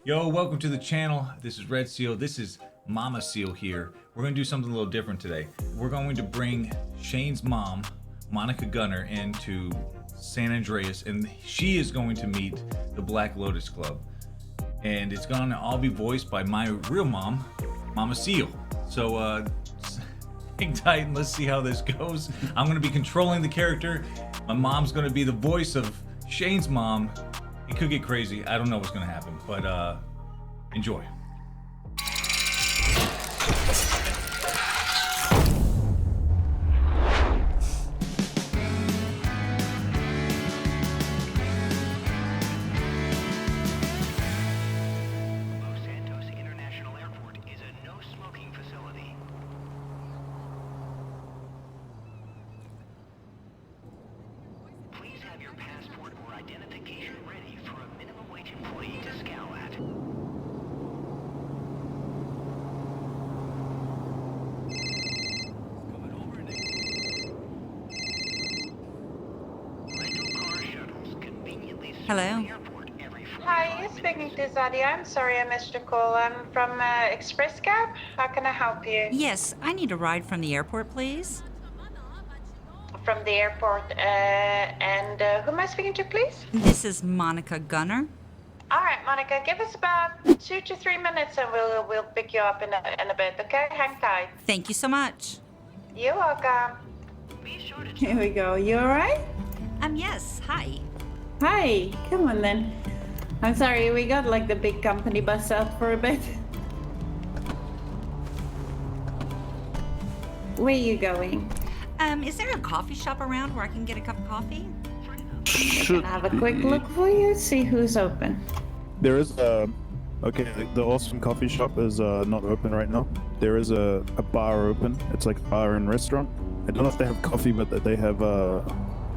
Yo, welcome to the channel. This is RedSeal. This is Mama Seal here. We're going to do something a little different today. We're going to bring Shane's mom, Monica Gunner, into San Andreas, and she is going to meet the Black Lotus Club. And it's going to all be voiced by my real mom, Mama Seal. So, hang tight and let's see how this goes. I'm going to be controlling the character. My mom's going to be the voice of Shane's mom. It could get crazy. I don't know what's going to happen, but enjoy. Los Santos International Airport is a no-smoking facility. Please have your passport or identification ready for a minimum wage employee to scowl at. Rental car shuttles conveniently serve Hello. the airport every 45 Hi, you're speaking to Zadia. I'm sorry I missed your call. I'm from Express Cab. How can I help you? Yes, I need a ride from the airport, please. From the airport. And who am I speaking to, please? This is Monica Gunner. All right, Monica, give us about 2 to 3 minutes and we'll pick you up in a bit, okay? Hang tight. Thank you so much. You're welcome. Be sure to Here we go. You alright? Yes, hi. Hi. Come on then. I'm sorry, we got like the big company bus out for a bit. Where are you going? Is there a coffee shop around where I can get a cup of coffee? Should Have a quick look for you, see who's open. There is okay, the awesome coffee shop is not open right now. There is a bar open. It's like a bar and restaurant. I don't know if they have coffee, but they have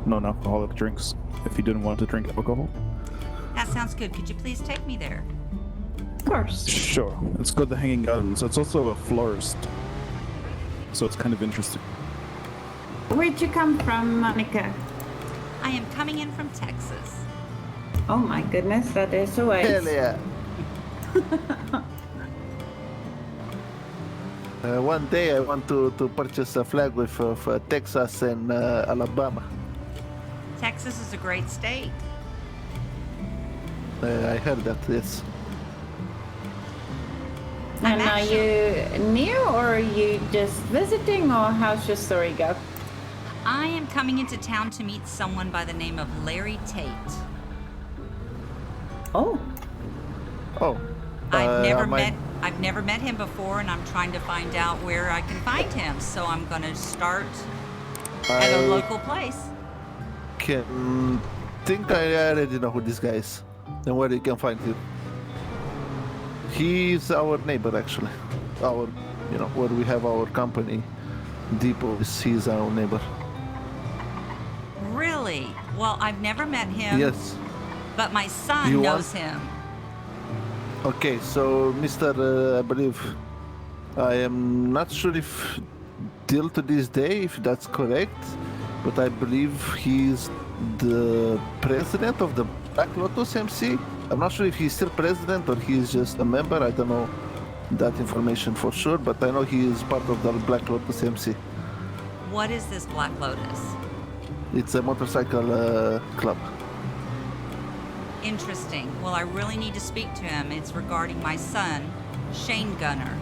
non-alcoholic drinks if you didn't want to drink alcohol. That sounds good. Could you please take me there? Of course. Sure. It's called the Hanging Gardens. It's also a florist. So it's kind of interesting. Where'd you come from, Monica? I am coming in from Texas. Oh my goodness, that is a ways. Hell yeah. One day I want to purchase a flag with Texas and Alabama. Texas is a great state. I heard that, yes. And I'm are you new or are you just visiting or how's your story go? I am coming into town to meet someone by the name of Larry Tate. Oh, Oh. I've never met him before, and I'm trying to find out where I can find him. So I'm gonna start at a local place. Think I already know who this guy is and where you can find him. He's our neighbor actually. Where we have our company depot, he's our neighbor. Really? Well, I've never met him. Yes. But my son You knows want- him. Okay, so Mr. I believe I am not sure if till to this day if that's correct, but I believe he's the president of the Black Lotus MC. I'm not sure if he's still president or he's just a member. I don't know that information for sure, but I know he is part of the Black Lotus MC. What is this Black Lotus? It's a motorcycle club. Interesting. Well, I really need to speak to him. It's regarding my son, Shane Gunner.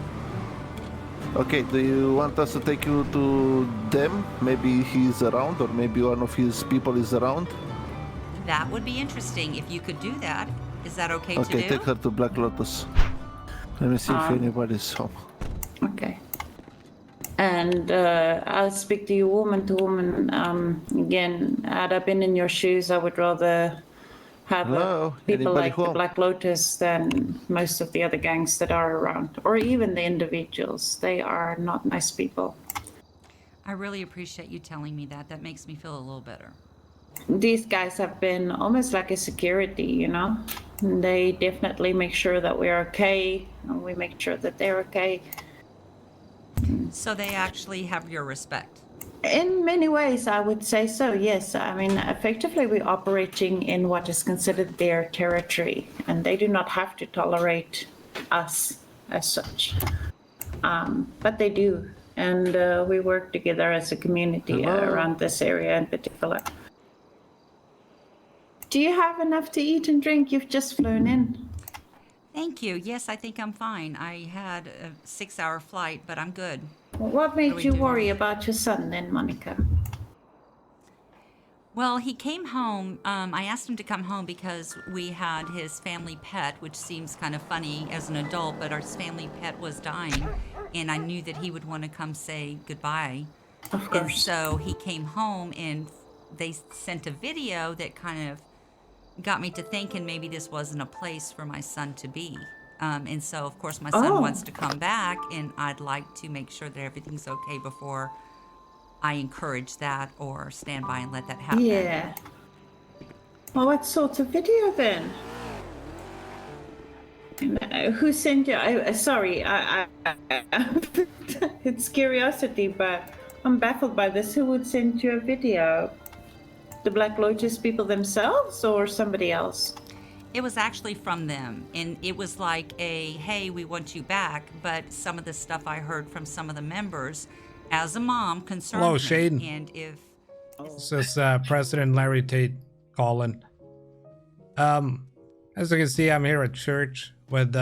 Okay, do you want us to take you to them? Maybe he's around or maybe one of his people is around. That would be interesting if you could do that. Is that okay Okay, to do? take her to Black Lotus. Let me see if anybody's home. okay. And I'll speak to you woman to woman. Again, had I been in your shoes, I would rather have Hello? people Anybody like the home? Black Lotus than most of the other gangs that are around, or even the individuals. They are not nice people. I really appreciate you telling me that. That makes me feel a little better. These guys have been almost like a security, you know? They definitely make sure that we're okay, and we make sure that they're okay. So they actually have your respect. In many ways, I would say so, yes. I mean, effectively, we're operating in what is considered their territory, and they do not have to tolerate us as such. But they do, and we work together as a community around this area in particular. Do you have enough to eat and drink? You've just flown in. Thank you. Yes, I think I'm fine. I had a 6-hour flight, but I'm good. What made we you do? worry about your son then, Monica? Well, he came home. I asked him to come home because we had his family pet, which seems kind of funny as an adult, but our family pet was dying, and I knew that he would want to come say goodbye. Of And course. so he came home, and they sent a video that kind of got me to thinking maybe this wasn't a place for my son to be. And so, of course, my son wants to come back, and I'd like to make sure that everything's okay before I encourage that or stand by and let that happen. Yeah. Well, what sort of video then? Who sent you? Sorry, it's curiosity, but I'm baffled by this. Who would send you a video? The Black Lotus people themselves or somebody else? It was actually from them, and it was like a, hey, we want you back, but some of the stuff I heard from some of the members, as a mom, concerned Hello, me. Shane. And if... This is President Larry Tate calling. As you can see, I'm here at church with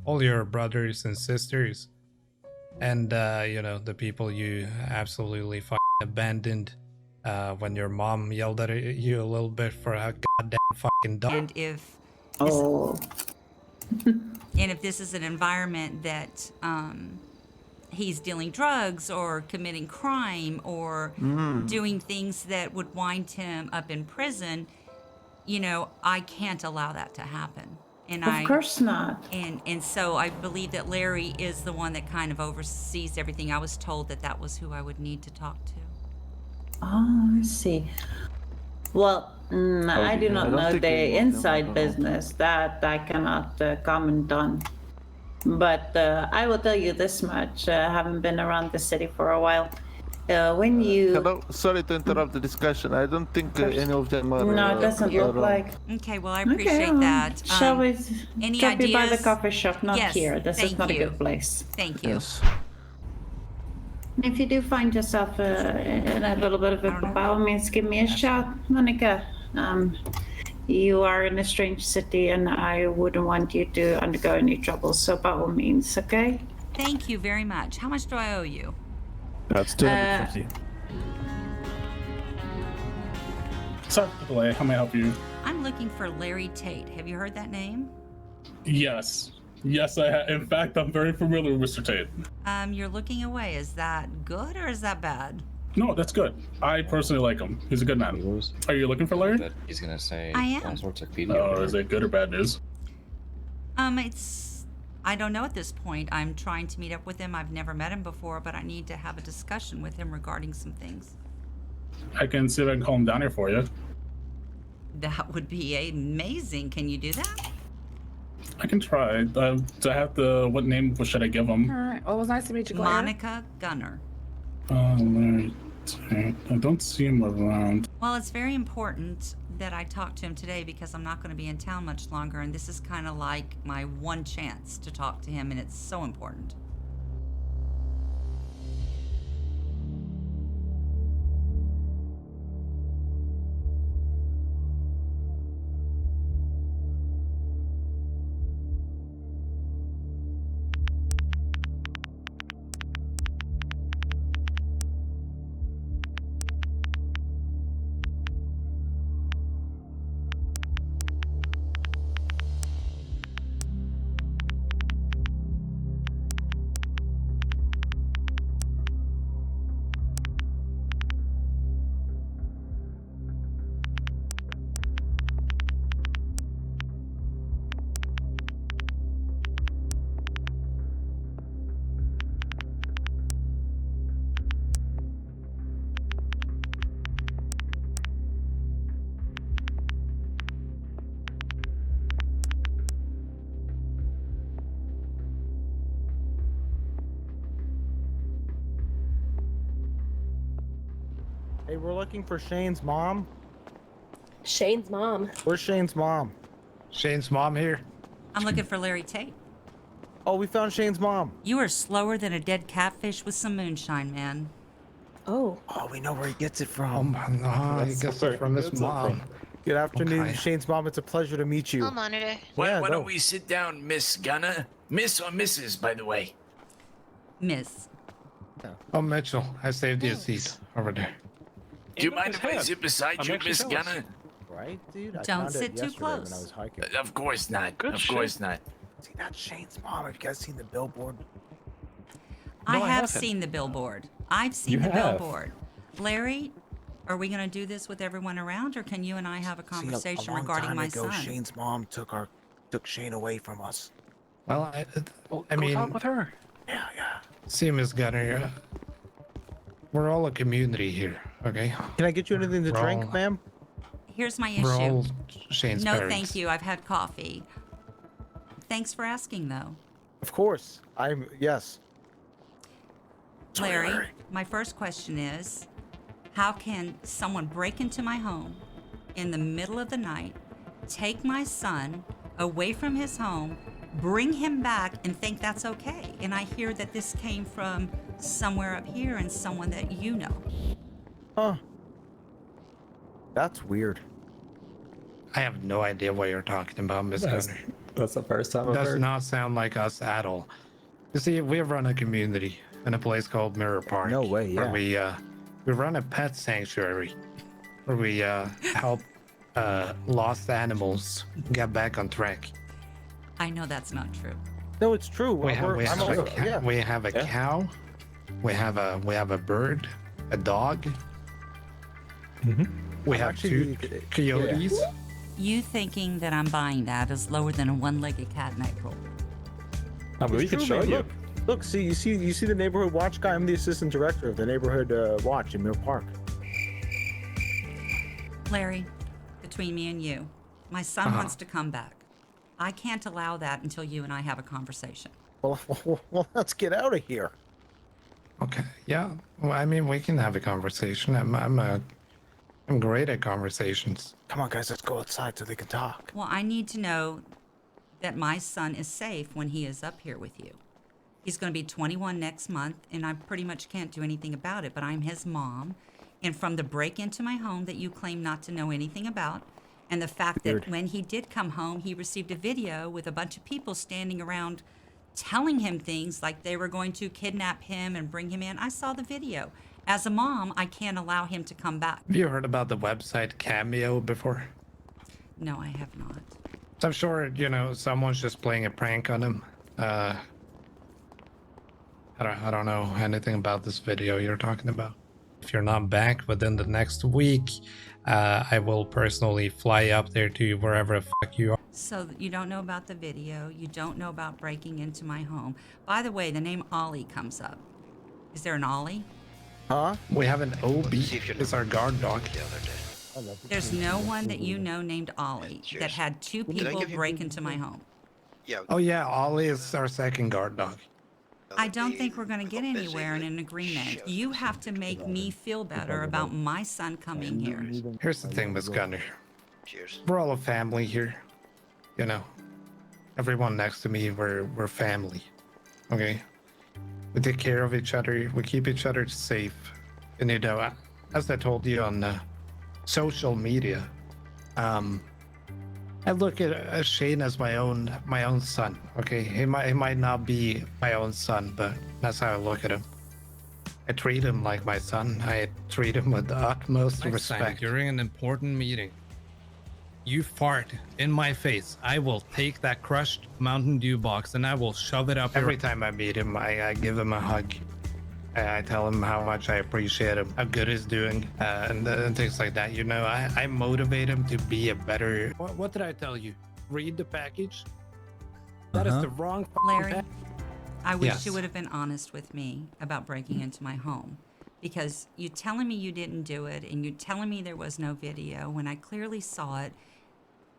all your brothers and sisters. And, you know, the people you absolutely abandoned when your mom yelled at you a little bit for a goddamn fucking dog. And if... Oh. And if this is an environment that he's dealing drugs or committing crime or doing things that would wind him up in prison, you know, I can't allow that to happen. And Of course not. And so I believe that Larry is the one that kind of oversees everything. I was told that that was who I would need to talk to. Oh, I see. Well, I do not know the inside business. That I cannot comment on. But I will tell you this much. I haven't been around the city for a while. When you... Hello, sorry to interrupt the discussion. I don't think any of them are... No, it doesn't look like... Okay, well, I appreciate that. Shall we any drop you by the ideas? coffee shop? Not Yes, here. This is thank not you. a good place. Thank you. Yes. If you do find yourself in a little bit of a, by all means, give me a shout, Monica. You are in a strange city, and I wouldn't want you to undergo any trouble. So, by all means, okay? Thank you very much. How much do I owe you? That's 250. Sorry for the delay. How may I help you? I'm looking for Larry Tate. Have you heard that name? Yes. Yes, I have. In fact, I'm very familiar with Mr. Tate. You're looking away. Is that good or is that bad? No, that's good. I personally like him. He's a good man. Are you looking for Larry? That he's gonna say I am. all sorts of Oh, video. is it good or bad news? I don't know at this point. I'm trying to meet up with him. I've never met him before, but I need to have a discussion with him regarding some things. I can see if I can call him down here for you. That would be amazing. Can you do that? I can try. Do I have to... What name should I give him? All right. Well, it was nice to meet you, Claire. Monica Gunner. Larry Tate. I don't see him around. Well, it's very important that I talk to him today because I'm not going to be in town much longer, and this is kind of like my one chance to talk to him, and it's so important. Hey, we're looking for Shane's mom. Shane's mom. Where's Shane's mom? Shane's mom here. I'm looking for Larry Tate. Oh, we found Shane's mom. You are slower than a dead catfish with some moonshine, man. Oh. Oh, we know where he gets it Oh from. my god, he gets it from his mom. Good afternoon, Okay. Shane's mom. It's a pleasure to meet you. I'll monitor. Yeah, Why go. don't we sit down, Miss Gunner? Miss or Mrs., by the way? Miss. Oh, Mitchell, I saved you a seat over there. Do you mind if I sit beside you, Miss Gunner? Right, dude? I Don't found sit it too yesterday when I close. was hiking. Of course not. Of course not. See, that's Shane's mom. Have you guys seen the billboard? I No, I have haven't. seen the billboard. I've seen You the have. billboard. Larry, are we going to do this with everyone around, or can you and I have a conversation See, a long regarding time my ago, son? Shane's mom took Shane away from us. Well, I mean, talk with her. Yeah. see, Miss Gunner, we're all a community here, okay? Can I get you anything to We're drink, all- ma'am? Here's my We're issue. all Shane's No, parents. thank you. I've had coffee. Thanks for asking, though. Of course. Yes. Larry, my first question is, how can someone break into my home in the middle of the night, take my son away from his home, bring him back, and think that's okay? And I hear that this came from somewhere up here and someone that you know. Huh. That's weird. I have no idea what you're talking about, Miss Gunner. That's the first time I've Does heard. not sound like us at all. You see, we run a community in a place called Mirror Park. No way, Where yeah. we run a pet sanctuary where we help lost animals get back on track. I know that's not true. No, it's true. We have a yeah. we have a cow, we have a bird, a dog. We have Actually, two coyotes. You thinking that I'm buying that is lower than a one-legged cat in April. I mean, we It's can true, show man. you. Look, see, you see the neighborhood watch guy. I'm the assistant director of the neighborhood watch in Mill Park. Larry, between me and you, my son wants to come back. I can't allow that until you and I have a conversation. Well, let's get out of here. Okay, yeah. Well, I mean, we can have a conversation. I'm great at conversations. Come on, guys, let's go outside so they can talk. Well, I need to know that my son is safe when he is up here with you. He's going to be 21 next month, and I pretty much can't do anything about it, but I'm his mom. And from the break into my home that you claim not to know anything about, and the fact that when he did come home, he received a video with a bunch of people standing around telling him things like they were going to kidnap him and bring him in. I saw the video. As a mom, I can't allow him to come back. Have you heard about the website Cameo before? No, I have not. I'm sure, someone's just playing a prank on him. I don't know anything about this video you're talking about. If you're not back within the next week, I will personally fly up there to wherever the fuck you are. So you don't know about the video. You don't know about breaking into my home. By the way, the name Ollie comes up. Is there an Ollie? Huh? We have an OB. It's our guard dog. There's no one that you know named Ollie that had two people break into my home. Oh yeah, Ollie is our second guard dog. I don't think we're going to get anywhere in an agreement. You have to make me feel better about my son coming here. Here's the thing, Miss Gunner. Cheers. We're all a family here. Everyone next to me, we're family. Okay? We take care of each other. We keep each other safe. And as I told you on social media, I look at Shane as my own son. Okay, he might not be my own son, but that's how I look at him. I treat him like my son. I treat him with the utmost respect. During an important meeting, you fart in my face. I will take that crushed Mountain Dew box and I will shove it up Every time I meet him, I give him a hug. I tell him how much I appreciate him, how good he's doing, and things like that. I motivate him to be a better. What did I tell you? Read the package. That is the wrong. Larry, I wish Yes. you would have been honest with me about breaking into my home. Because you telling me you didn't do it and you telling me there was no video when I clearly saw it.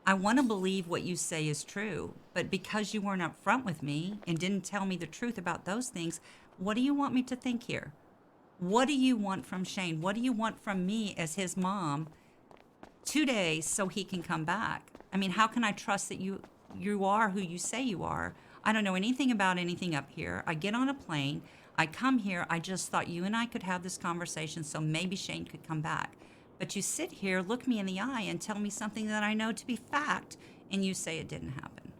I want to believe what you say is true, but because you weren't upfront with me and didn't tell me the truth about those things, what do you want me to think here? What do you want from Shane? What do you want from me as his mom 2 days so he can come back? I mean, how can I trust that you are who you say you are? I don't know anything about anything up here. I get on a plane. I come here. I just thought you and I could have this conversation so maybe Shane could come back. But you sit here, look me in the eye, and tell me something that I know to be fact, and you say it didn't happen.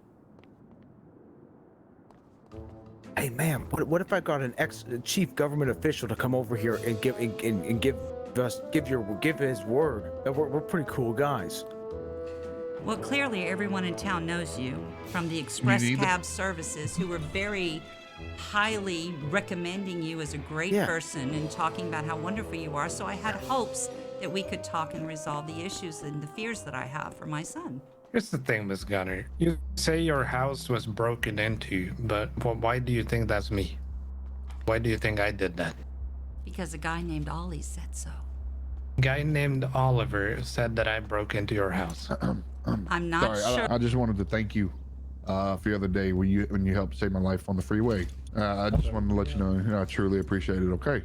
Hey, ma'am, what if I got an ex-chief government official to come over here and give his word? We're pretty cool guys. Well, clearly everyone in town knows you from the express cab services, who were very highly recommending you as a great person and talking about how wonderful you are. So I had hopes that we could talk and resolve the issues and the fears that I have for my son. Here's the thing, Miss Gunner. You say your house was broken into, but why do you think that's me? Why do you think I did that? Because a guy named Ollie said so. A guy named Oliver said that I broke into your house. I'm not sure. I just wanted to thank you for the other day when you helped save my life on the freeway. I just wanted to let you know I truly appreciate it. Okay.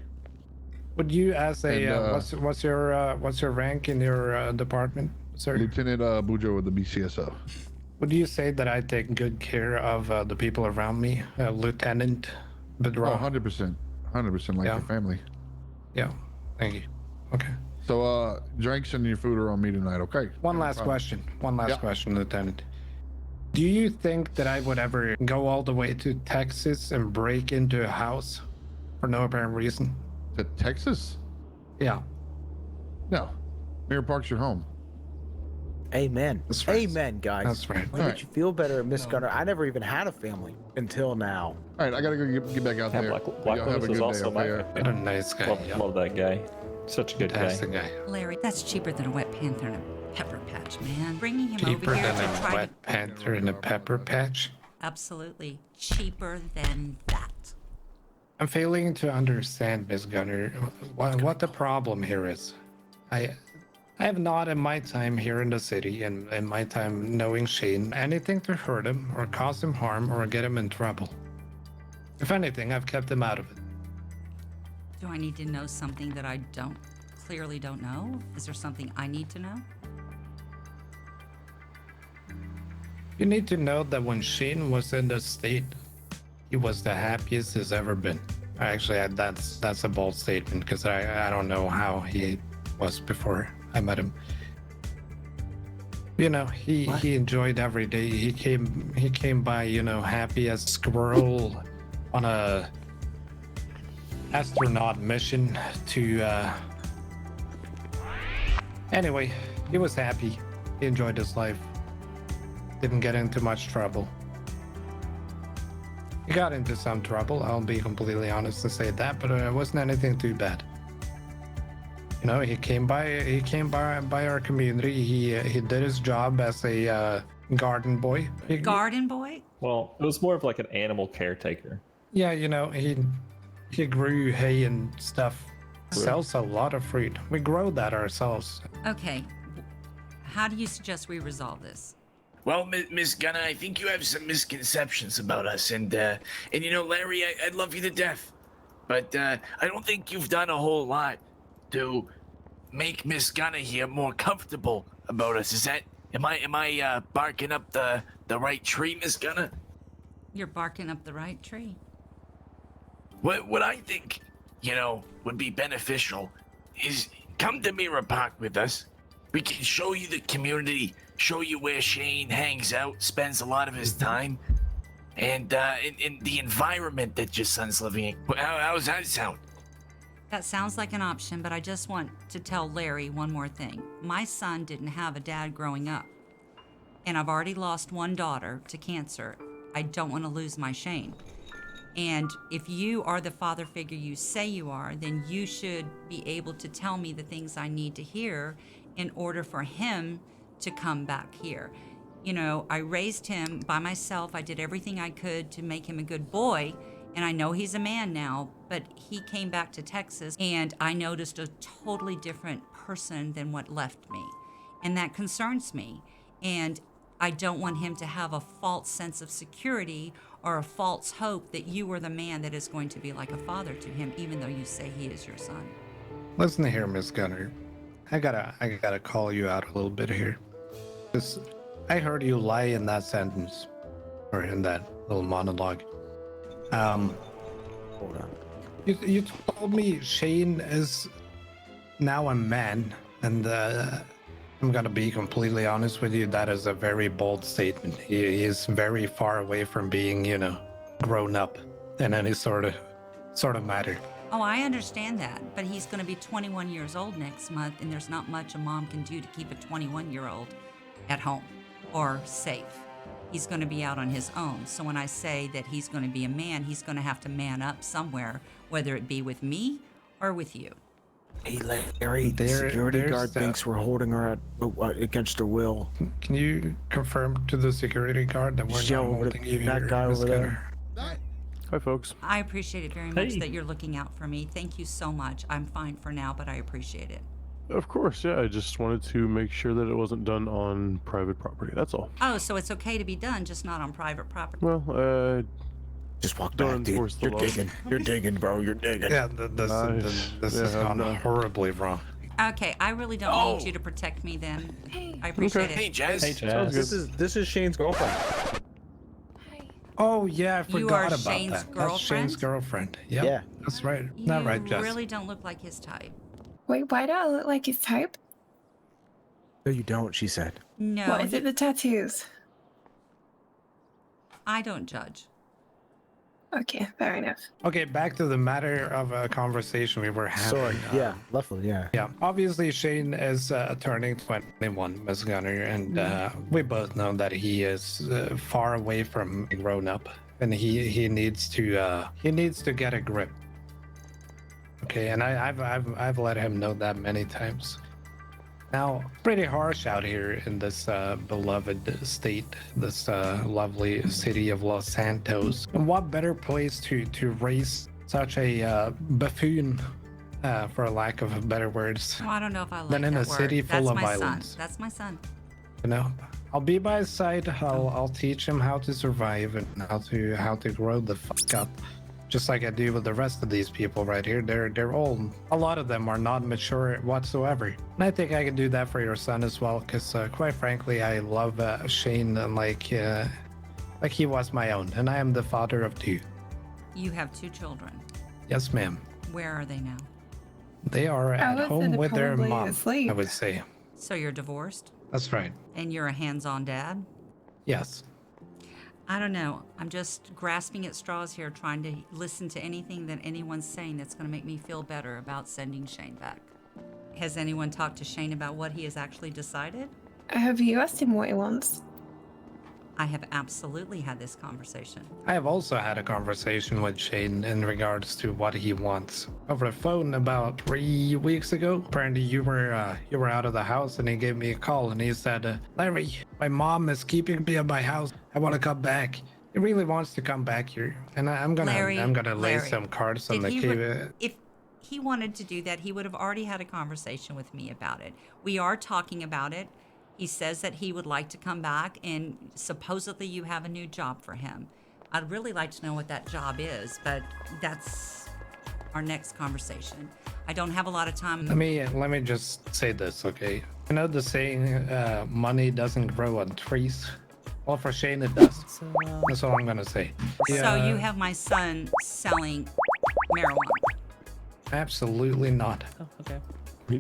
Would you, as a what's your rank in your department, sir? Lieutenant Bujo with the BCSO. Would you say that I take good care of the people around me, Lieutenant Bedro? Oh, 100%, 100% like your family. Yeah. Thank you. Okay. So drinks and your food are on me tonight. Okay. One last question, Lieutenant. Do you think that I would ever go all the way to Texas and break into a house for no apparent reason? To Texas? Yeah. No. Mirror Park's your home. Amen. That's right. Amen, guys. That's right. Why did you feel better, Miss Gunner? I never even had a family until now. All right, I gotta go get back out there. Black Y'all have a Lotus is good also day, my okay? What a nice guy. Love that guy. Such a good Fantastic guy. Larry, that's cheaper than a wet panther and a pepper patch, man. Bringing him Cheaper over here than to a try wet panther and a pepper patch? Absolutely. Cheaper than that. I'm failing to understand, Miss Gunner, what the problem here is. I have not, in my time here in the city and in my time knowing Shane, anything to hurt him or cause him harm or get him in trouble. If anything, I've kept him out of it. Do I need to know something that I clearly don't know? Is there something I need to know? You need to know that when Shane was in the state, he was the happiest he's ever been. Actually, that's a bold statement because I don't know how he was before I met him. You know, he enjoyed every day. He came by, you know, happy as a squirrel on a astronaut mission to anyway, he was happy. He enjoyed his life. Didn't get into much trouble. He got into some trouble, I'll be completely honest and say that, but it wasn't anything too bad. You know, he came by our community. He did his job as a garden boy. Garden boy? Well, it was more of like an animal caretaker. Yeah, you know, he grew hay and stuff. Sells a lot of fruit. We grow that ourselves. Okay. How do you suggest we resolve this? Well, Miss Gunner, I think you have some misconceptions about us, and you know, Larry, I love you to death, but I don't think you've done a whole lot to make Miss Gunner here more comfortable about us. Am I barking up the right tree, Miss Gunner? You're barking up the right tree. What I think, you know, would be beneficial is come to Mirror Park with us. We can show you the community, show you where Shane hangs out, spends a lot of his time, and in the environment that your son's living in. How's that sound? That sounds like an option, but I just want to tell Larry one more thing. My son didn't have a dad growing up, and I've already lost one daughter to cancer. I don't want to lose my Shane. And if you are the father figure you say you are, then you should be able to tell me the things I need to hear in order for him to come back here. You know, I raised him by myself. I did everything I could to make him a good boy, and I know he's a man now, but he came back to Texas, and I noticed a totally different person than what left me. And that concerns me. And I don't want him to have a false sense of security or a false hope that you are the man that is going to be like a father to him, even though you say he is your son. Listen here, Miss Gunner. I gotta call you out a little bit here. 'Cause I heard you lie in that sentence, or in that little monologue. Hold on. You told me Shane is now a man, and I'm gonna be completely honest with you. That is a very bold statement. He is very far away from being, grown up in any sort of matter. Oh, I understand that, but he's going to be 21 years old next month, and there's not much a mom can do to keep a 21-year-old at home or safe. He's going to be out on his own. So when I say that he's going to be a man, he's going to have to man up somewhere, whether it be with me or with you. Hey, Larry, the security guard thinks we're holding her against her will. Can you confirm to the security guard that we're not holding you here, that guy Miss over Gunner? there? Hi, folks. I appreciate it very much that you're looking out for me. Thank you so much. I'm fine for now, but I appreciate it. Of course, yeah. I just wanted to make sure that it wasn't done on private property. That's all. Oh, so it's okay to be done, just not on private property. Well, just walk back, dude. You're digging. You're digging, bro. You're digging. Yeah, this has gone horribly wrong. Okay, I really don't need you to protect me then. I appreciate it. Hey, Jazz. Hey, Jazz. This is Shane's girlfriend. Oh yeah, I forgot You are about Shane's that. girlfriend? That's Shane's girlfriend. Yep, Yeah, that's right. You Not right, Jess. really don't look like his type. Wait, why do I look like his type? No, you don't, she said. No. What is it, the tattoos? I don't judge. Okay, fair enough. Okay, back to the matter of a conversation we were having. Sorry, yeah, Leftwood, yeah. Yeah, obviously Shane is turning 21, Miss Gunner, and we both know that he is far away from grown up, and he needs to get a grip. Okay, and I've let him know that many times. Now, pretty harsh out here in this beloved state, this lovely city of Los Santos. And what better place to raise such a buffoon, for lack of better words, Well, I don't know if I like than in that a word. city full That's of my violence? son. That's my son. You know, I'll be by his side. I'll teach him how to survive and how to grow the fuck up. Just like I do with the rest of these people right here. They're all, a lot of them are not mature whatsoever. And I think I can do that for your son as well, because quite frankly, I love Shane like he was my own, and I am the father of two. You have 2 children. Yes, ma'am. Where are they now? They are at home with their mom, I would say. So you're divorced? That's right. And you're a hands-on dad? Yes. I don't know. I'm just grasping at straws here, trying to listen to anything that anyone's saying that's going to make me feel better about sending Shane back. Has anyone talked to Shane about what he has actually decided? Have you asked him what he wants? I have absolutely had this conversation. I have also had a conversation with Shane in regards to what he wants over the phone about 3 weeks ago. Apparently you were out of the house, and he gave me a call and he said, Larry, my mom is keeping me in my house. I want to come back. He really wants to come back here, and I'm gonna lay some cards on the table. If he wanted to do that, he would have already had a conversation with me about it. We are talking about it. He says that he would like to come back, and supposedly you have a new job for him. I'd really like to know what that job is, but that's our next conversation. I don't have a lot of time. Let me just say this, okay? You know the saying, money doesn't grow on trees? Well, for Shane it does. That's all I'm gonna say. So you have my son selling marijuana? Absolutely not. Oh, okay.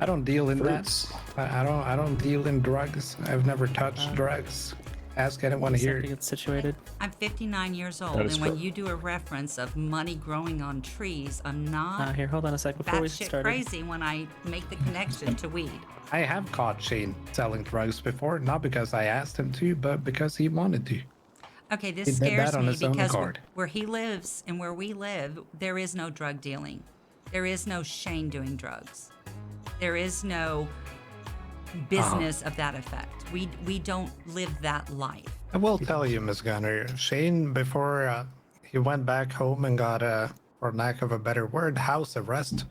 I don't deal in that. I don't deal in drugs. I've never touched drugs. Ask anyone here. Get situated. I'm 59 years old, and when you do a reference of money growing on trees, I'm not Here, hold on a sec before we batshit start. crazy when I make the connection to weed. I have caught Shane selling drugs before, not because I asked him to, but because he wanted to. Okay, this He did scares that on me his own because accord. where he lives and where we live, there is no drug dealing. There is no Shane doing drugs. There is no business of that effect. We don't live that life. I will tell you, Miss Gunner, Shane, before he went back home and got for lack of a better word, house arrest,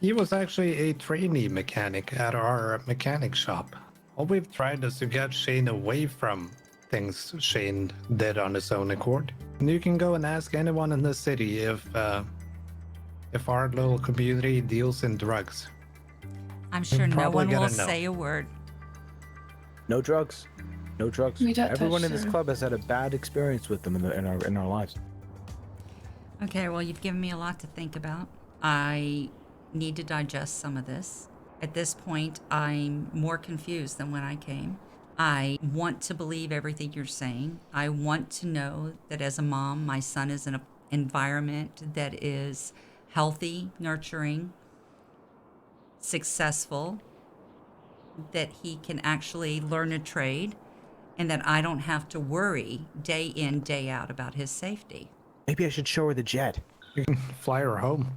he was actually a trainee mechanic at our mechanic shop. all we've tried is to get Shane away from things Shane did on his own accord. And you can go and ask anyone in the city if our little community deals in drugs. I'm sure no probably one will gonna know. say a word. No drugs. No drugs. We don't Everyone touch in this them. club has had a bad experience with them in our lives. Okay, well, you've given me a lot to think about. I need to digest some of this. At this point, I'm more confused than when I came. I want to believe everything you're saying. I want to know that as a mom, my son is in an environment that is healthy, nurturing, successful, that he can actually learn a trade, and that I don't have to worry day in, day out about his safety. Maybe I should show her the jet. You can fly her home.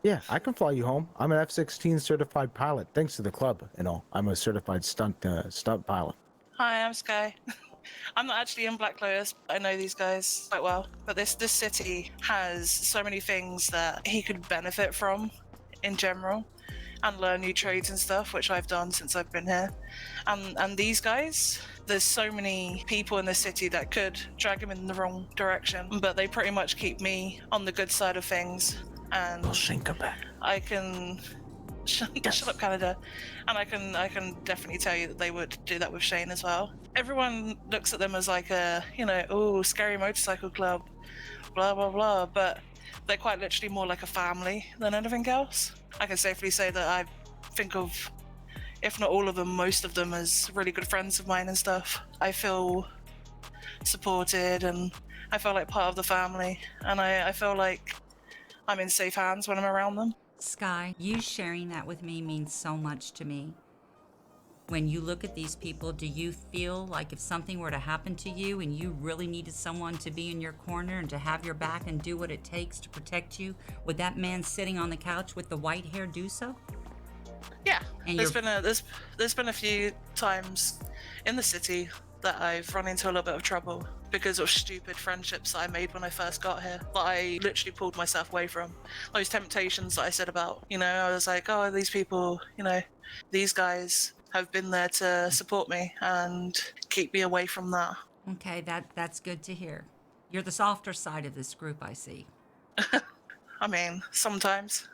Yeah, I can fly you home. I'm an F-16 certified pilot, thanks to the club and all. I'm a certified stunt pilot. Hi, I'm Sky. I'm not actually in Black Lotus. I know these guys quite well. But this city has so many things that he could benefit from in general and learn new trades and stuff, which I've done since I've been here. And these guys, there's so many people in the city that could drag him in the wrong direction, but they pretty much keep me on the good side of things. And I can shut up, Canada, and I can definitely tell you that they would do that with Shane as well. Everyone looks at them as like a, scary motorcycle club, blah blah blah, but they're quite literally more like a family than anything else. I can safely say that I think of, if not all of them, most of them as really good friends of mine and stuff. I feel supported and I feel like part of the family, and I feel like I'm in safe hands when I'm around them. Sky, you sharing that with me means so much to me. When you look at these people, do you feel like if something were to happen to you and you really needed someone to be in your corner and to have your back and do what it takes to protect you, would that man sitting on the couch with the white hair do so? Yeah, And there's been a few times in the city that I've run into a little bit of trouble because of stupid friendships that I made when I first got here that I literally pulled myself away from. Those temptations that I said about, I was like, oh, these people, these guys have been there to support me and keep me away from that. Okay, that's good to hear. You're the softer side of this group, I see. I mean, sometimes.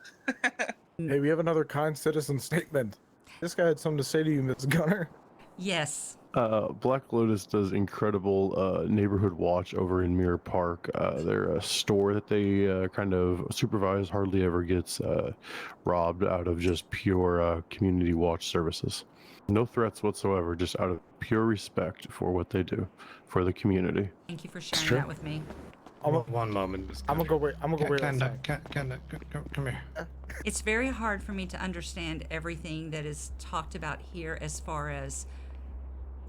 Hey, we have another kind citizen statement. This guy had something to say to you, Ms. Gunner. Yes. Black Lotus does incredible neighborhood watch over in Mirror Park. They're a store that they kind of supervise, hardly ever gets robbed out of just pure community watch services. No threats whatsoever, just out of pure respect for what they do for the community. Thank you for sharing that with me. One moment. I'm gonna go wait. I'm gonna go wait outside. Come here. It's very hard for me to understand everything that is talked about here as far as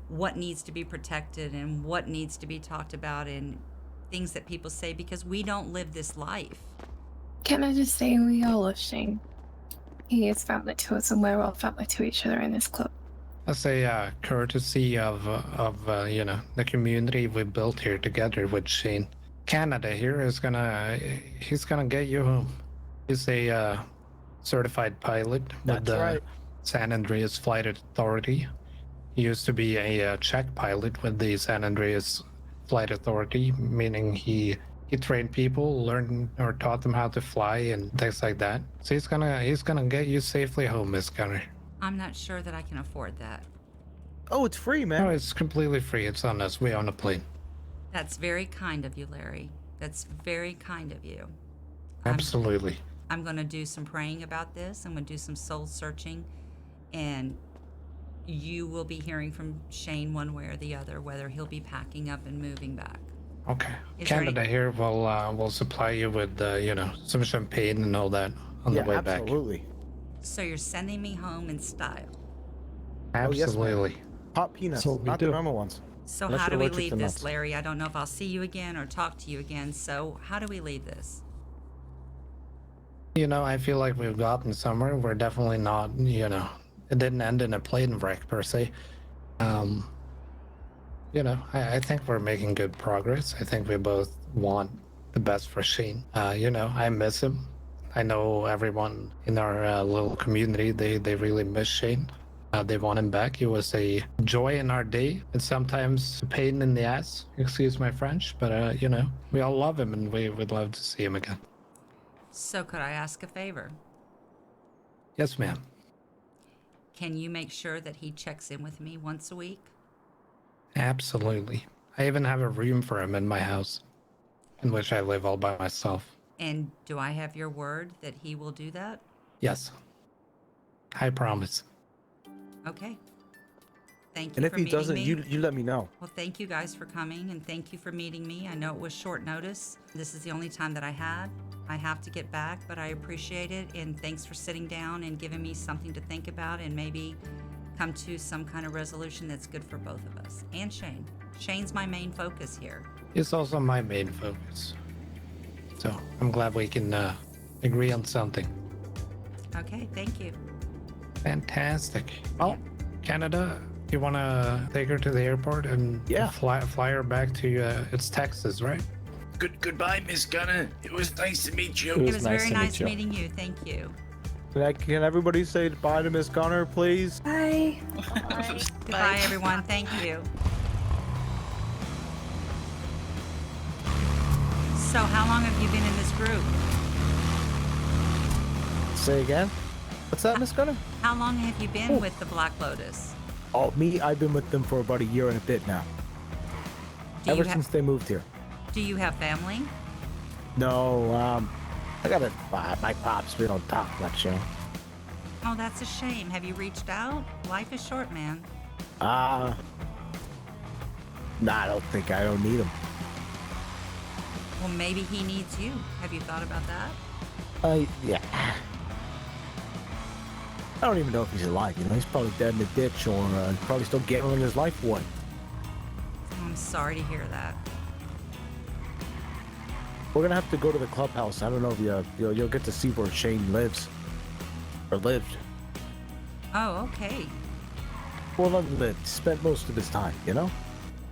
what needs to be protected and what needs to be talked about and things that people say because we don't live this life. Can I just say we all love Shane? He is family to us and we're all family to each other in this club. As a courtesy of the community we built here together with Shane, Canada here he's gonna get you home. He's a certified pilot with the San Andreas Flight Authority. He used to be a Czech pilot with the San Andreas Flight Authority, meaning he trained people, learned or taught them how to fly and things like that. So he's gonna get you safely home, Miss Gunner. I'm not sure that I can afford that. Oh, it's free, man. No, it's completely free. It's on us. We own a plane. That's very kind of you, Larry. That's very kind of you. Absolutely. I'm going to do some praying about this. I'm going to do some soul searching. And you will be hearing from Shane one way or the other, whether he'll be packing up and moving back. Okay. Is there Canada here will supply you with some champagne and all that on the way back. Absolutely. So you're sending me home in style. Absolutely. Hot peanuts, So we not do. the normal ones. So Unless how do you're we allergic leave to this, nuts. Larry? I don't know if I'll see you again or talk to you again. So how do we leave this? I feel like we've gotten somewhere. We're definitely not, it didn't end in a plane wreck per se. I think we're making good progress. I think we both want the best for Shane. I miss him. I know everyone in our little community, they really miss Shane. they want him back. He was a joy in our day and sometimes a pain in the ass. Excuse my French, but you know, we all love him and we would love to see him again. So could I ask a favor? Yes, ma'am. Can you make sure that he checks in with me once a week? Absolutely. I even have a room for him in my house, in which I live all by myself. And do I have your word that he will do that? Yes. I promise. Okay. Thank you And if for he meeting doesn't, me. you let me know. Well, thank you guys for coming and thank you for meeting me. I know it was short notice. This is the only time that I had. I have to get back, but I appreciate it. And thanks for sitting down and giving me something to think about and maybe come to some kind of resolution that's good for both of us. And Shane. Shane's my main focus here. It's also my main focus. So I'm glad we can agree on something. Okay, thank you. Fantastic. Well, Canada, you want to take her to the airport and fly her back to it's Texas, right? Goodbye, Miss Gunner. It was nice to meet you. It was very nice meeting you. Thank you. Can everybody say bye to Miss Connor, please? Bye. Goodbye, everyone. Thank you. So how long have you been in this group? Say again? What's that, Miss Gunner? How long have you been with the Black Lotus? Oh, me? I've been with them for about a year and a bit now. Ever since they moved here. Do you have family? No, I got my pops. We don't talk much, you know. Oh, that's a shame. Have you reached out? Life is short, man. Nah, I don't need him. Well, maybe he needs you. Have you thought about that? Yeah. I don't even know if he's alive, you know. He's probably dead in a ditch or probably still gambling his life away. I'm sorry to hear that. We're gonna have to go to the clubhouse. I don't know if you'll get to see where Shane lives. Or lived. Oh, okay. Well, not lived. Spent most of his time, you know?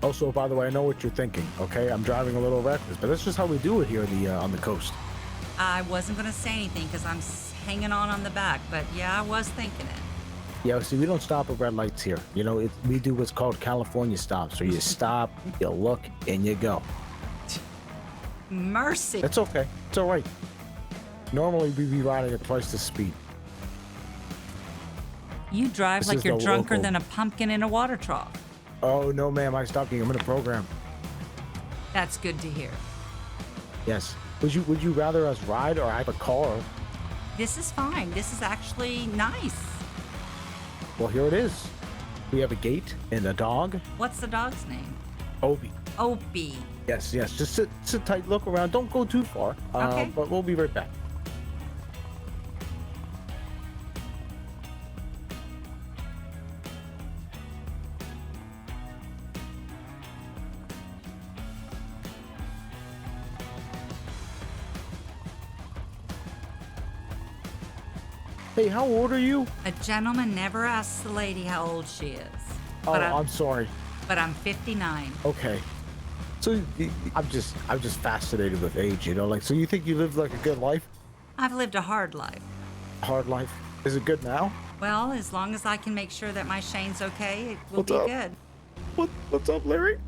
Also, by the way, I know what you're thinking, okay? I'm driving a little reckless, but that's just how we do it here on the coast. I wasn't going to say anything because I'm hanging on the back, but yeah, I was thinking it. Yeah, see, we don't stop at red lights here. You know, we do what's called California stops, where you stop, you look, and you go. Mercy. It's okay. It's all right. Normally, we'd be riding at twice the speed. You drive This like is you're the drunker local. than a pumpkin in a water trough. Oh, no, ma'am. I stopped you. I'm in a program. That's good to hear. Yes. Would you rather us ride or I have a car? This is fine. This is actually nice. Well, here it is. We have a gate and a dog. What's the dog's name? Obi. Opie. Yes. Just sit tight, look around. Don't go too far. Okay. But we'll be right back. Hey, how old are you? A gentleman never asks the lady how old she is. Oh, But I'm sorry. But I'm 59. Okay. So I'm just fascinated with age, you know. Like, so you think you lived like a good life? I've lived a hard life. Hard life. Is it good now? Well, as long as I can make sure that my Shane's okay, it will What's be up? good. What's up, Larry?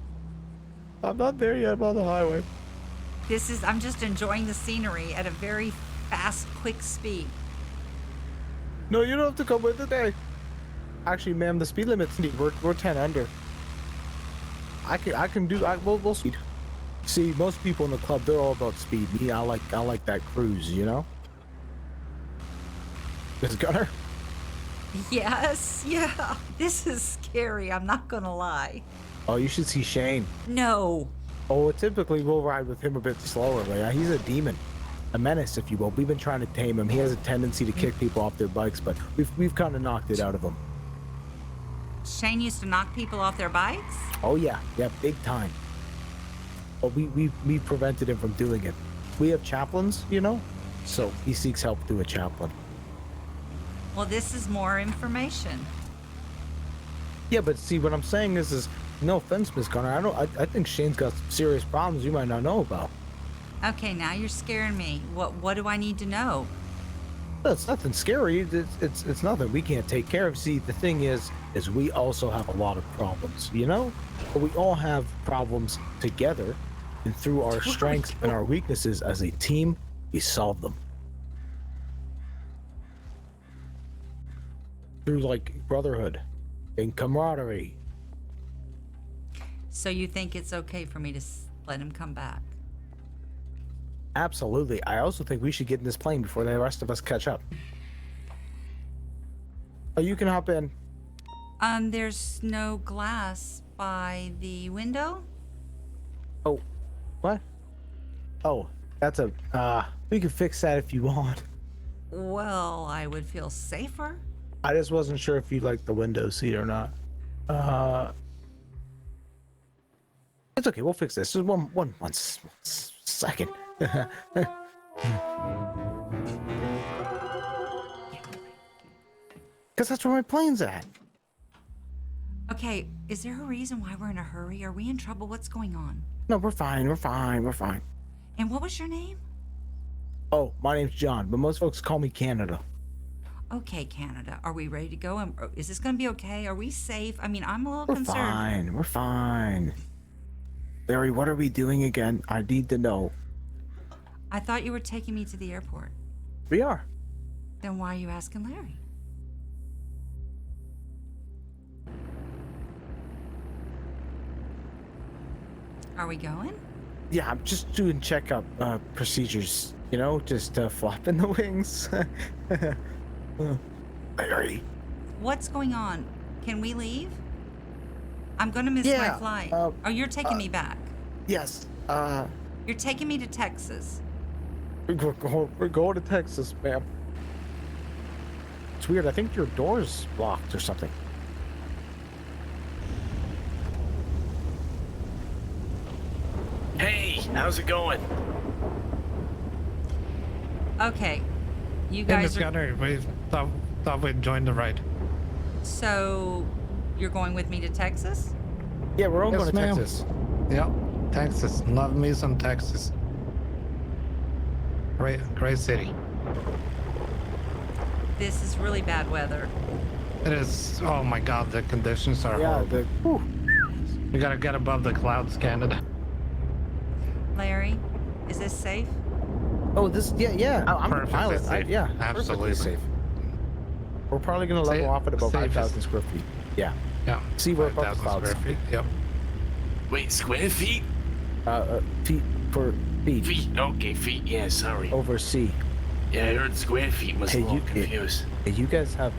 I'm not there yet. I'm on the highway. I'm just enjoying the scenery at a very fast, quick speed. No, you don't have to come with today. Actually, ma'am, the speed limit's we're 10 under. We'll speed. See, most people in the club, they're all about speed. Me, I like that cruise, you know. Miss Gunner? Yes, yeah. This is scary, I'm not gonna lie. Oh, you should see Shane. No. Oh, typically we'll ride with him a bit slower. Like, he's a demon. A menace, if you will. We've been trying to tame him. He has a tendency to kick people off their bikes, but we've kind of knocked it out of him. Shane used to knock people off their bikes? Oh yeah, big time. But we prevented him from doing it. We have chaplains, you know, so he seeks help through a chaplain. Well, this is more information. Yeah, but see, what I'm saying is no offense, Miss Connor. I think Shane's got some serious problems you might not know about. Okay, now you're scaring me. What do I need to know? That's nothing scary. It's nothing we can't take care of. See, the thing is we also have a lot of problems, you know? But we all have problems together, and through our strengths and our weaknesses as a team, we solve them. Through like brotherhood and camaraderie. So you think it's okay for me to let him come back? Absolutely. I also think we should get in this plane before the rest of us catch up. Oh, you can hop in. There's no glass by the window? Oh, what? Oh, that's a, we can fix that if you want. Well, I would feel safer. I just wasn't sure if you liked the window seat or not. It's okay, we'll fix this. Just one second. Because that's where my plane's at. Okay, is there a reason why we're in a hurry? Are we in trouble? What's going on? No, we're fine. And what was your name? Oh, my name's John, but most folks call me Canada. Okay, Canada. Are we ready to go? And is this going to be okay? Are we safe? I mean, I'm a little concerned. We're fine. Larry, what are we doing again? I need to know. I thought you were taking me to the airport. We are. Then why are you asking Larry? Are we going? Yeah, I'm just doing checkup procedures. You know, just flapping the wings. Larry. What's going on? Can we leave? I'm gonna miss my flight. Oh, you're taking me back. Yes. You're taking me to Texas. We're going to Texas, ma'am. It's weird. I think your door's blocked or something. Hey, how's it going? Okay, you Hey, guys Miss are. Gunner, we thought we'd join the ride. So, you're going with me to Texas? Yeah, we're all Yes, going to ma'am. Texas. Yeah, Texas. Love me some Texas. Great city. This is really bad weather. It is. Oh my God, the conditions are horrible. We gotta get above the clouds, Canada. Larry, is this safe? Oh, this, yeah. I'm the Perfectly pilot. safe. Yeah, Absolutely perfectly safe. We're probably going to level off at about 5,000 square feet. Yeah. Yeah. See, we're above the 5,000 clouds. square feet. Yep. Wait, square feet? Feet for feet. Feet. Okay, feet. Yeah, sorry. Over sea. Yeah, I heard square feet. Was a little confused. Hey, you guys have,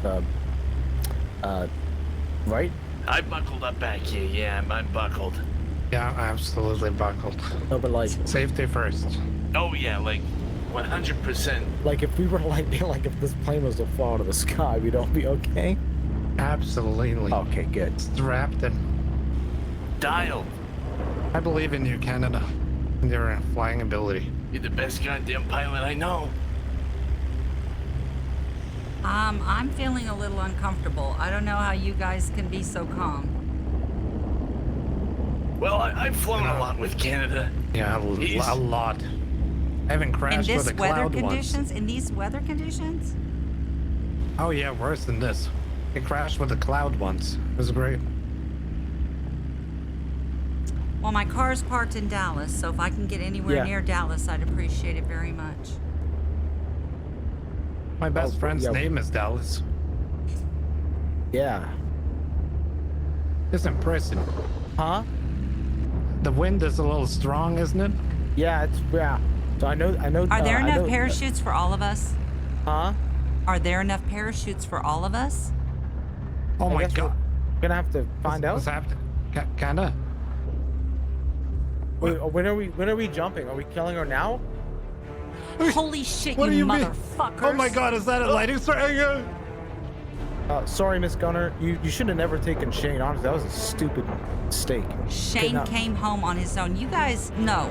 right? I buckled up back here. Yeah, I'm buckled. Yeah, absolutely buckled. No, but like safety first. Oh yeah, like 100%. Like if we were like if this plane was to fall out of the sky, we'd all be okay. Absolutely. Okay, good. Strapped in. Dialed. I believe in you, Canada, and your flying ability. You're the best goddamn pilot I know. I'm feeling a little uncomfortable. I don't know how you guys can be so calm. Well, I've flown a lot with Canada. Yeah, a lot. I haven't In crashed this with a weather cloud conditions? once. In these weather conditions? Oh yeah, worse than this. I crashed with a cloud once. It was great. Well, my car's parked in Dallas, so if I can get anywhere Yeah. near Dallas, I'd appreciate it very much. My best friend's name is Dallas. Yeah. It's impressive. Huh? The wind is a little strong, isn't it? Yeah, it's So I know. Are there I enough know- parachutes for all of us? Huh? Are there enough parachutes for all of us? Oh I my guess God. We're gonna have to find out. What's happening? Kinda. Wait, when are we jumping? Are we killing her now? Holy shit, What do you you mean? motherfuckers! Oh my God, is that a lighting strike? Sorry, Miss Gunner. You should have never taken Shane. Honestly, that was a stupid mistake. Shane came home on his own. You guys know.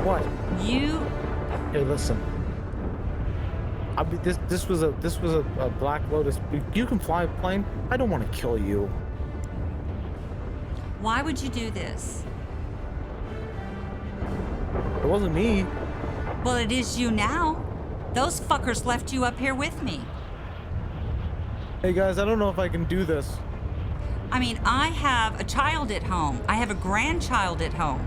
What? You. Hey, listen. This was a Black Lotus. You can fly a plane. I don't want to kill you. Why would you do this? It wasn't me. Well, it is you now. Those fuckers left you up here with me. Hey guys, I don't know if I can do this. I mean, I have a child at home. I have a grandchild at home.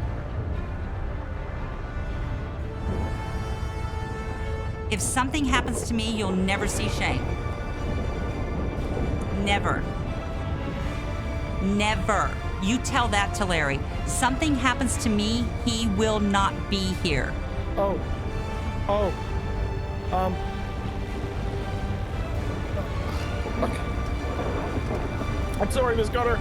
If something happens to me, you'll never see Shane. Never. Never. You tell that to Larry. Something happens to me, he will not be here. Oh. Okay. I'm sorry, Miss Gunner.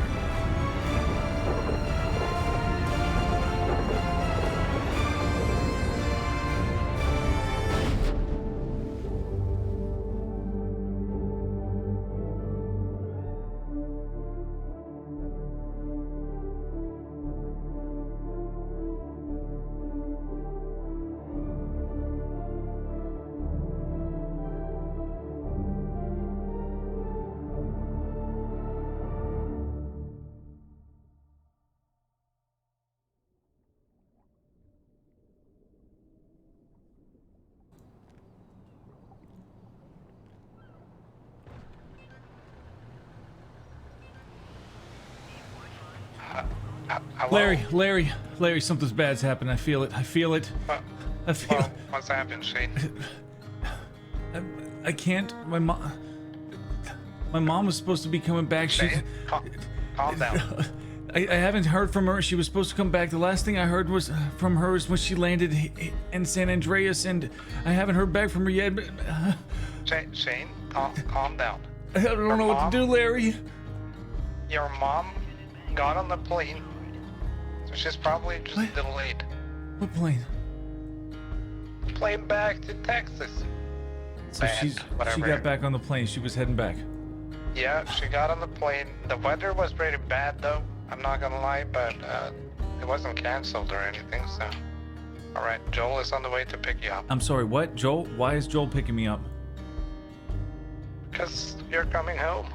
Larry, something's bad's happened. I feel it. What's happened, Shane? I can't. My mom was supposed to be coming back. Shane, calm down. I haven't heard from her. She was supposed to come back. The last thing I heard was from her is when she landed in San Andreas, and I haven't heard back from her yet. But, Shane, calm down. I don't know what to do, Larry. Your mom got on the plane, so she's probably just delayed. What plane? Plane back to Texas. So she got back on the plane. She was heading back. Yeah, she got on the plane. The weather was pretty bad, though. I'm not gonna lie, but it wasn't canceled or anything, so... Alright, Joel is on the way to pick you up. I'm sorry, what? Joel? Why is Joel picking me up? Because you're coming home.